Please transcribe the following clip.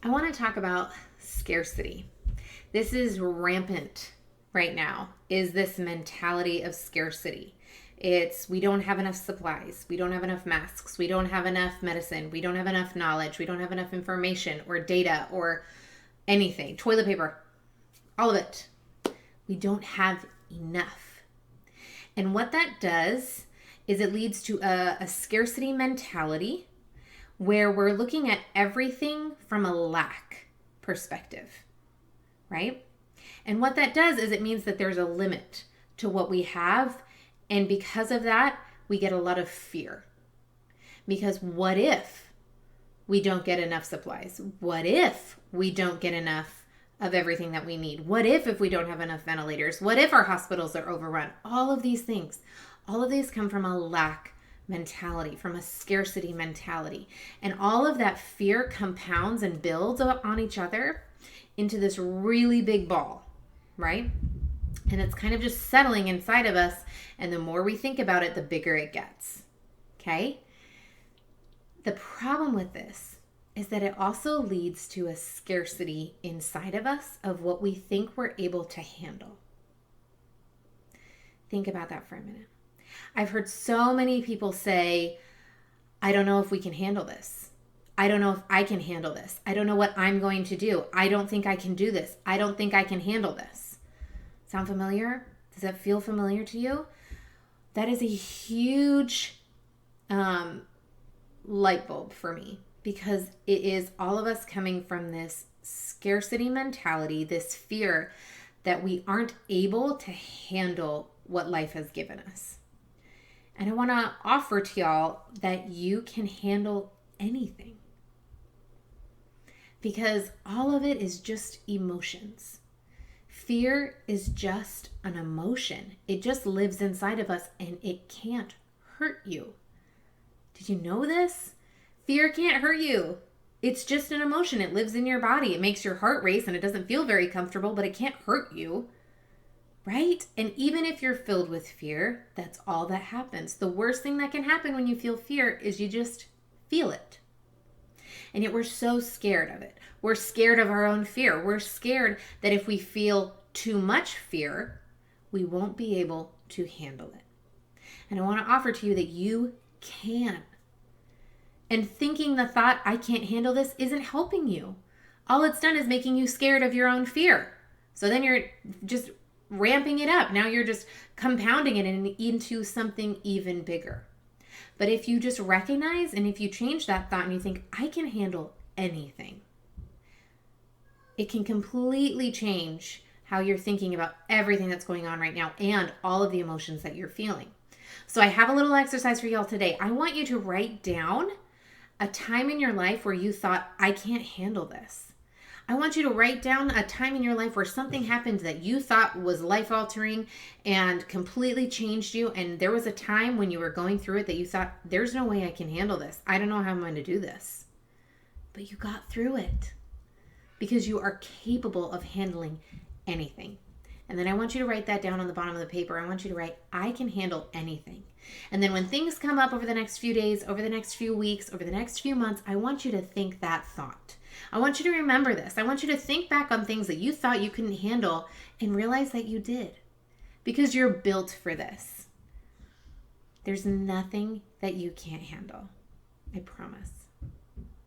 I want to talk about scarcity. This is rampant right now, is this mentality of scarcity. It's we don't have enough supplies, we don't have enough masks, we don't have enough medicine, we don't have enough knowledge, we don't have enough information or data or anything, toilet paper, all of it. We don't have enough. And what that does is it leads to a scarcity mentality where we're looking at everything from a lack perspective, right? And what that does is it means that there's a limit to what we have. And because of that, we get a lot of fear. Because what if we don't get enough supplies? What if we don't get enough of everything that we need? What if we don't have enough ventilators? What if our hospitals are overrun? All of these things, all of these come from a lack mentality, from a scarcity mentality. And all of that fear compounds and builds on each other into this really big ball, right? And it's kind of just settling inside of us. And the more we think about it, the bigger it gets. Okay? The problem with this is that it also leads to a scarcity inside of us of what we think we're able to handle. Think about that for a minute. I've heard so many people say, I don't know if we can handle this. I don't know if I can handle this. I don't know what I'm going to do. I don't think I can do this. I don't think I can handle this. Sound familiar? Does that feel familiar to you? That is a huge light bulb for me, because it is all of us coming from this scarcity mentality, this fear that we aren't able to handle what life has given us. And I want to offer to y'all that you can handle anything, because all of it is just emotions. Fear is just an emotion. It just lives inside of us and it can't hurt you. Did you know this? Fear can't hurt you. It's just an emotion. It lives in your body. It makes your heart race and it doesn't feel very comfortable, but it can't hurt you. Right? And even if you're filled with fear, that's all that happens. The worst thing that can happen when you feel fear is you just feel it. And yet we're so scared of it. We're scared of our own fear. We're scared that if we feel too much fear, we won't be able to handle it. And I want to offer to you that you can. And thinking the thought, I can't handle this, isn't helping you. All it's done is making you scared of your own fear. So then you're just ramping it up. Now you're just compounding it into something even bigger. But if you just recognize and if you change that thought and you think, I can handle anything, it can completely change how you're thinking about everything that's going on right now and all of the emotions that you're feeling. So I have a little exercise for y'all today. I want you to write down a time in your life where you thought, I can't handle this. I want you to write down a time in your life where something happened that you thought was life-altering and completely changed you. And there was a time when you were going through it that you thought, there's no way I can handle this. I don't know how I'm going to do this. But you got through it because you are capable of handling anything. And then I want you to write that down on the bottom of the paper. I want you to write, I can handle anything. And then when things come up over the next few days, over the next few weeks, over the next few months, I want you to think that thought. I want you to remember this. I want you to think back on things that you thought you couldn't handle and realize that you did, because you're built for this. There's nothing that you can't handle. I promise.